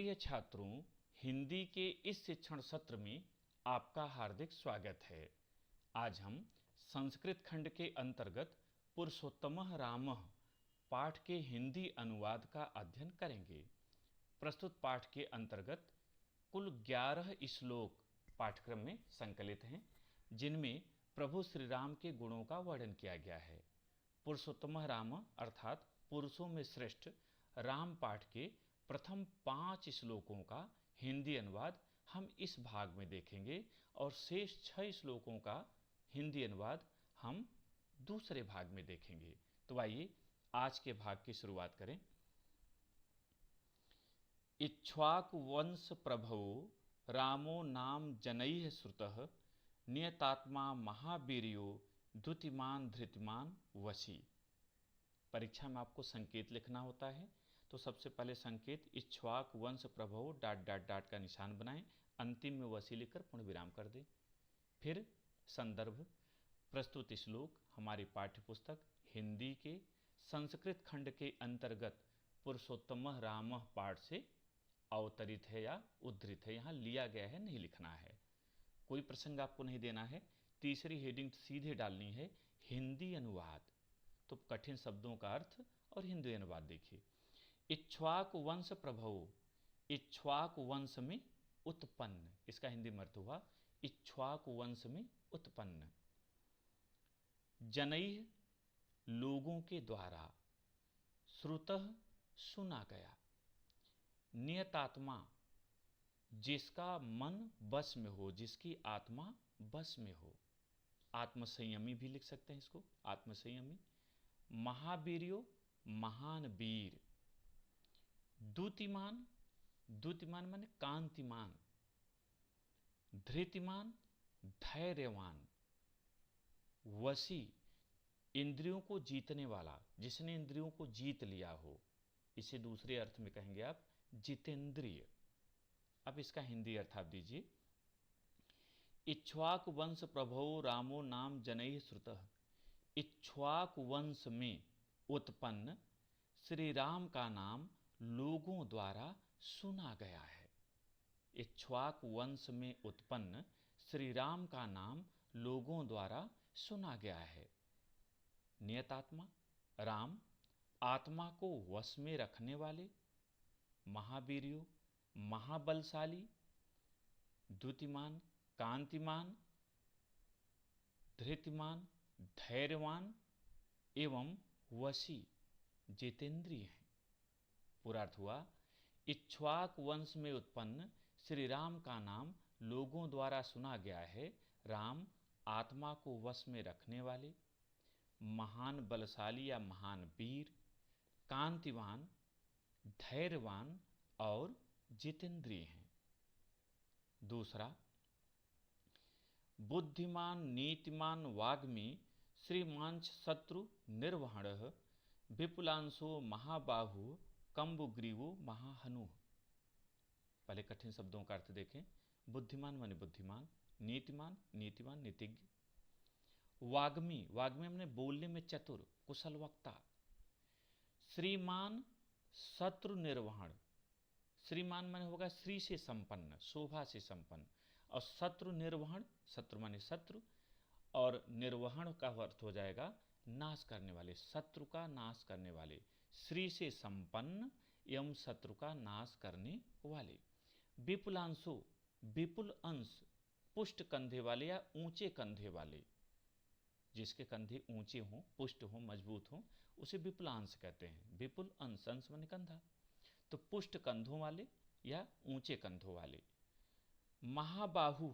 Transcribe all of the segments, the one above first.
प्रिय छात्रों, हिंदी के इस शिक्षण सत्र में आपका हार्दिक स्वागत है। आज हम संस्कृत खंड के अंतर्गत पुरुषोत्तमः रामः पाठ के हिंदी अनुवाद का अध्ययन करेंगे। प्रस्तुत पाठ के अंतर्गत कुल 11 श्लोक पाठ्यक्रम में संकलित हैं, जिनमें प्रभु श्री राम के गुणों का वर्णन किया गया है। पुरुषोत्तमः रामः अर्थात पुरुषों में श्रेष्ठ राम पाठ के प्रथम 5 श्लोकों का हिंदी अनुवाद हम इस भाग में देखेंगे और शेष 6 श्लोकों का हिंदी अनुवाद हम दूसरे भाग में देखेंगे। तो आइए आज के भाग की शुरुआत करें। इक्ष्वाकु वंश प्रभो रामो नाम जनैः श्रुतः नियतात्मा महावीर्यो द्युतिमान धृतिमान वशी। परीक्षा में आपको संकेत लिखना होता है, तो सबसे पहले संकेत इक्ष्वाकु वंश प्रभो ... का निशान बनाएं, अंतिम में वशी लिखकर पूर्ण विराम कर दें। फिर संदर्भ प्रस्तुत श्लोक हमारी पाठ्यपुस्तक हिंदी के संस्कृत खंड के अंतर्गत पुरुषोत्तमः रामः पाठ से अवतरित है या उद्धृत है, यहाँ लिया गया है, नहीं लिखना है। कोई प्रसंग आपको नहीं देना है। तीसरी हेडिंग सीधे डालनी है हिंदी अनुवाद। तो कठिन शब्दों का अर्थ और हिंदी अनुवाद देखिए। इक्ष्वाकु वंश प्रभो, इक्ष्वाकु वंश में उत्पन्न, इसका हिंदी में अर्थ हुआ इक्ष्वाकु वंश में उत्पन्न। जनैः लोगों के द्वारा, श्रुतः सुना गया, नियतात्मा जिसका मन बस में हो, जिसकी आत्मा बस में हो, आत्मसंयमी भी लिख सकते हैं इसको, आत्मसंयमी। महावीर्यो महान वीर, द्युतिमान, द्युतिमान माने कांतिमान, धृतिमान धैर्यवान, वशी इंद्रियों को जीतने वाला, जिसने इंद्रियों को जीत लिया हो, इसे दूसरे अर्थ में कहेंगे आप जितेंद्रिय। अब इसका हिंदी अर्थ आप दीजिए। इक्ष्वाकु वंश प्रभो रामो नाम जनैः श्रुतः, इक्ष्वाकु वंश में उत्पन्न श्री राम का नाम लोगों द्वारा सुना गया है। इक्ष्वाकु वंश में उत्पन्न श्री राम का नाम लोगों द्वारा सुना गया है। नियतात्मा राम, आत्मा को वश में रखने वाले, महावीर्यो महाबलशाली, द्युतिमान कांतिमान, धृतिमान धैर्यवान एवं वशी जितेंद्रिय हैं। पूरा अर्थ हुआ इक्ष्वाकु वंश में उत्पन्न श्री राम का नाम लोगों द्वारा सुना गया है। राम आत्मा को वश में रखने वाले, महान बलशाली या महान वीर, कांतिवान, धैर्यवान और जितेंद्रिय हैं। दूसरा, बुद्धिमान नीतिमान वाग्मी श्रीमांच शत्रु निर्वहणः विपुलांशो महाबाहु कंबुग्रीवो महाहनु। पहले कठिन शब्दों का अर्थ देखें। बुद्धिमान माने बुद्धिमान, नीतिमान नीतिवान नीतिज्ञ, वाग्मी, वाग्मी माने बोलने में चतुर कुशल वक्ता, श्रीमान शत्रु निर्वहण, श्रीमान माने होगा श्री से संपन्न, शोभा से संपन्न, और शत्रु निर्वहण, शत्रु माने शत्रु, और निर्वहण का अर्थ हो जाएगा नाश करने वाले, शत्रु का नाश करने वाले, श्री से संपन्न एवं शत्रु का नाश करने वाले। विपुलांशो, विपुल अंश, पुष्ट कंधे वाले या ऊंचे कंधे वाले, जिसके कंधे ऊंचे हों, पुष्ट हों, मजबूत हों, उसे विपुलांश कहते हैं। विपुल अंश, अंश माने कंधा, तो पुष्ट कंधों वाले या ऊंचे कंधों वाले। महाबाहु,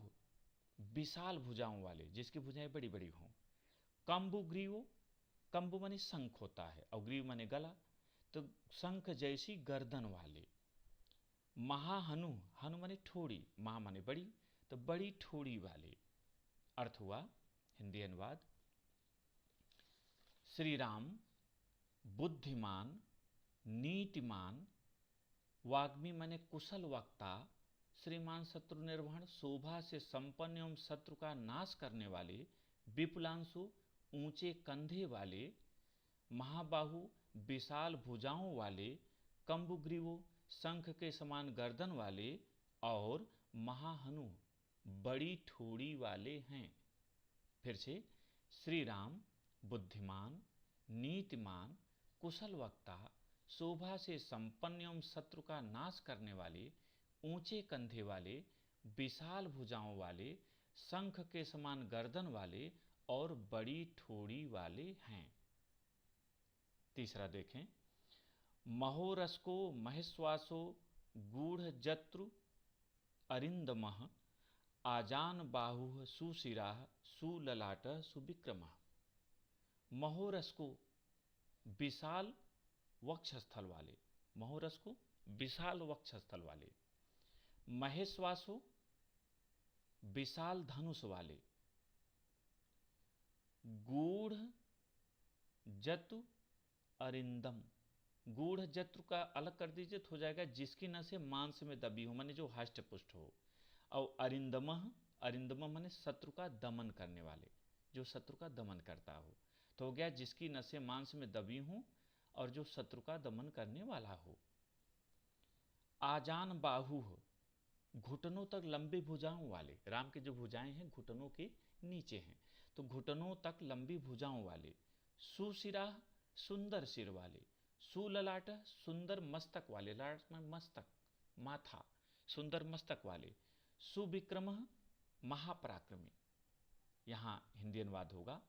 विशाल भुजाओं वाले, जिसकी भुजाएं बड़ी बड़ी हों। कंबुग्रीवो, कंबु माने शंख होता है और ग्रीव माने गला, तो शंख जैसी गर्दन वाले। महाहनु, हनु माने ठोड़ी, महा माने बड़ी, तो बड़ी ठोड़ी वाले। अर्थ हुआ हिंदी अनुवाद, श्री राम बुद्धिमान नीतिमान, वाग्मी माने कुशल वक्ता, श्रीमान शत्रु निर्वहण शोभा से संपन्न एवं शत्रु का नाश करने वाले, विपुलांशु ऊंचे कंधे वाले, महाबाहु विशाल भुजाओं वाले, कंबुग्रीवो शंख के समान गर्दन वाले और महाहनु बड़ी ठोड़ी वाले हैं। फिर से, श्री राम बुद्धिमान, नीतिमान, कुशल वक्ता, शोभा से संपन्न एवं शत्रु का नाश करने वाले, ऊंचे कंधे वाले, विशाल भुजाओं वाले, शंख के समान गर्दन वाले और बड़ी ठोड़ी वाले हैं। तीसरा देखें, महोरस्को महेश्वासो गूढ़ जत्रु अरिंदमः आजान बाहु सुशिरा सुललाट सुविक्रम। महोरस्को विशाल वक्षस्थल वाले, महोरस्को विशाल वक्षस्थल वाले, महेश्वासो विशाल धनुष वाले, गूढ़ जतु अरिंदम, गूढ़ जत्रु का अलग कर दीजिए तो हो जाएगा जिसकी नसें मांस में दबी हो, माने जो हष्ट पुष्ट हो। और अरिंदमः, अरिंदमः माने शत्रु का दमन करने वाले, जो शत्रु का दमन करता हो। तो हो गया जिसकी नसें मांस में दबी हों और जो शत्रु का दमन करने वाला हो। आजान बाहु, घुटनों तक लंबी भुजाओं वाले, राम की जो भुजाएं हैं घुटनों के नीचे हैं, तो घुटनों तक लंबी भुजाओं वाले। सुशिरा, सुंदर सिर वाले। सुललाट, सुंदर मस्तक वाले, लाट में मस्तक, माथा, सुंदर मस्तक वाले। सुविक्रम, महापराक्रमी। यहां हिंदी अनुवाद होगा,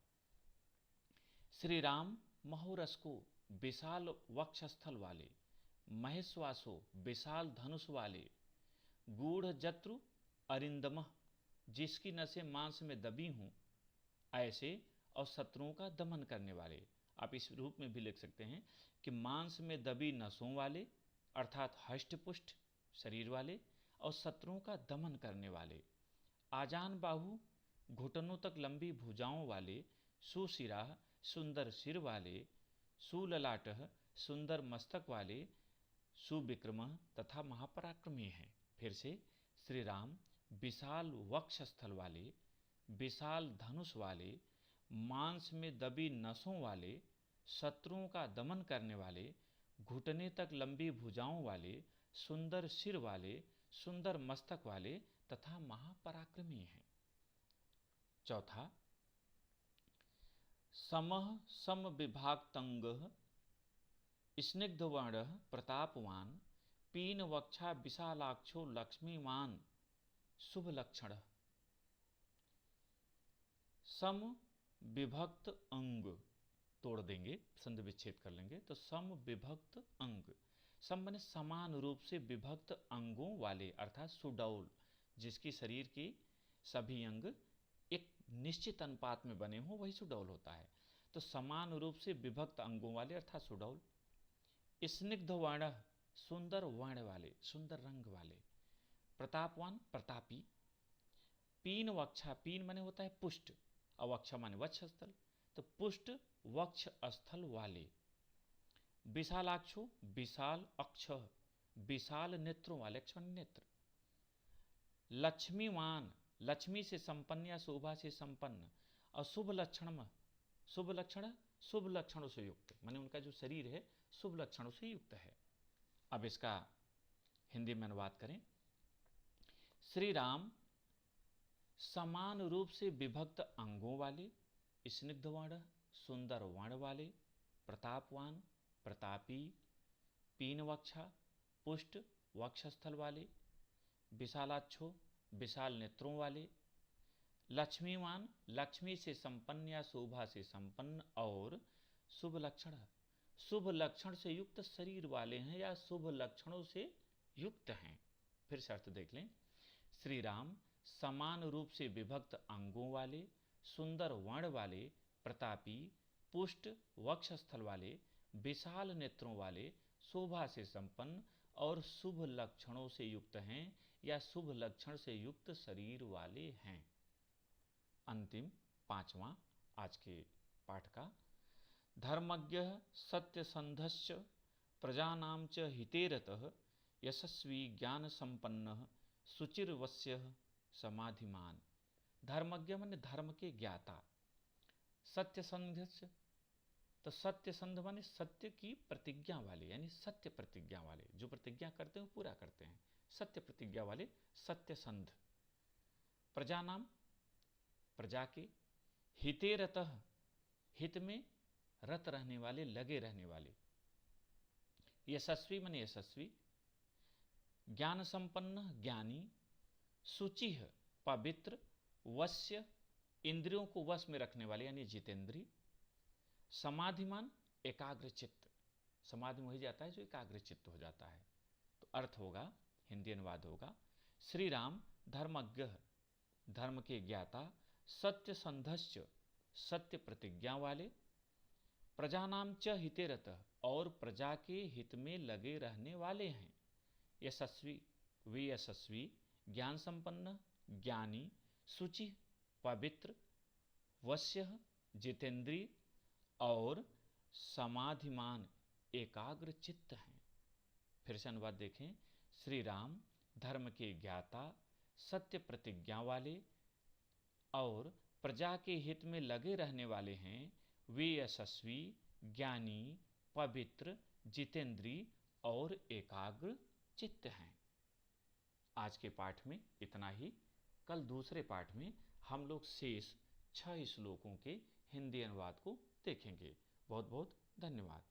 श्री राम महोरस्को विशाल वक्षस्थल वाले, महेश्वासो विशाल धनुष वाले, गूढ़ जत्रु अरिंदमः जिसकी नसें मांस में दबी हों ऐसे, और शत्रुओं का दमन करने वाले। आप इस रूप में भी लिख सकते हैं कि मांस में दबी नसों वाले अर्थात हष्टपुष्ट शरीर वाले और शत्रुओं का दमन करने वाले। आजान बाहु, घुटनों तक लंबी भुजाओं वाले। सुशिरा, सुंदर सिर वाले। सुललाट, सुंदर मस्तक वाले। सुविक्रम तथा महापराक्रमी हैं। फिर से, श्री राम विशाल वक्षस्थल वाले, विशाल धनुष वाले, मांस में दबी नसों वाले, शत्रुओं का दमन करने वाले, घुटने तक लंबी भुजाओं वाले, सुंदर सिर वाले, सुंदर मस्तक वाले तथा महापराक्रमी हैं। चौथा, समः सम विभागतंगः स्निग्धवर्णः प्रतापवान, पीन वक्षा विशालाक्षो लक्ष्मीवान शुभ लक्षण। सम विभक्त अंग तोड़ देंगे, संधि विच्छेद कर लेंगे, तो सम विभक्त अंग, सम माने समान रूप से विभक्त अंगों वाले अर्थात सुडौल, जिसकी शरीर की सभी अंग एक निश्चित अनुपात में बने हों वही सुडौल होता है। तो समान रूप से विभक्त अंगों वाले अर्थात सुडौल। स्निग्ध वर्ण, सुंदर वर्ण वाले, सुंदर रंग वाले। प्रतापवान, प्रतापी। पीन वक्षा, पीन माने होता है पुष्ट और वक्षा माने वक्षस्थल, तो पुष्ट वक्ष स्थल वाले। विशालाक्षो, विशाल अक्ष, विशाल नेत्रों वाले, अक्ष माने नेत्र। लक्ष्मीवान, लक्ष्मी से संपन्न या शोभा से संपन्न। और शुभ लक्षण, शुभ लक्षण, शुभ लक्षणों से युक्त, माने उनका जो शरीर है शुभ लक्षणों से युक्त है। अब इसका हिंदी में अनुवाद करें। श्री राम समान रूप से विभक्त अंगों वाले, स्निग्ध वर्ण, सुंदर वर्ण वाले, प्रतापवान, प्रतापी, पीन वक्षा, पुष्ट वक्षस्थल वाले, विशालाक्षो, विशाल नेत्रों वाले, लक्ष्मीवान, लक्ष्मी से संपन्न या शोभा से संपन्न, और शुभ लक्षण, शुभ लक्षण से युक्त शरीर वाले हैं या शुभ लक्षणों से युक्त हैं। फिर से अर्थ देख लें। श्री राम समान रूप से विभक्त अंगों वाले, सुंदर वर्ण वाले, प्रतापी, पुष्ट वक्षस्थल वाले, विशाल नेत्रों वाले, शोभा से संपन्न और शुभ लक्षणों से युक्त हैं या शुभ लक्षण से युक्त शरीर वाले हैं। अंतिम पांचवा आज के पाठ का, धर्मज्ञ सत्यसंधश्च प्रजानां च हितेरतः यशस्वी ज्ञान संपन्न शुचिर्वश्य तो सत्यसंध माने सत्य की प्रतिज्ञा वाले, यानी सत्य प्रतिज्ञा वाले, जो प्रतिज्ञा करते हैं वो पूरा करते हैं, सत्य प्रतिज्ञा वाले सत्यसंध। प्रजा नाम, प्रजा के, हिते रतः, हित में रत रहने वाले, लगे रहने वाले। यशस्वी माने यशस्वी, ज्ञान संपन्न ज्ञानी, शुचि पवित्र, वश्य इंद्रियों को वश में रखने वाले यानी जितेंद्री, समाधिमान एकाग्र चित्त, समाधि में हो जाता है जो एकाग्र चित्त हो जाता है। तो अर्थ होगा, हिंदी अनुवाद होगा, श्री राम धर्मज्ञ, धर्म के ज्ञाता, सत्य संधश्च, सत्य प्रतिज्ञा वाले, प्रजानाम च हिते रतः, और प्रजा के हित में लगे रहने वाले हैं। यशस्वी, वे यशस्वी, ज्ञान संपन्न ज्ञानी, शुचि पवित्र, वश्य जितेंद्रिय और समाधिमान एकाग्र चित्त हैं। फिर से अनुवाद देखें, श्री राम धर्म के ज्ञाता, सत्य प्रतिज्ञा वाले और प्रजा के हित में लगे रहने वाले हैं। वे यशस्वी, ज्ञानी, पवित्र, जितेंद्रिय और एकाग्र चित्त हैं। आज के पाठ में इतना ही। कल दूसरे पाठ में हम लोग शेष 6 श्लोकों के हिंदी अनुवाद को देखेंगे। बहुत बहुत धन्यवाद।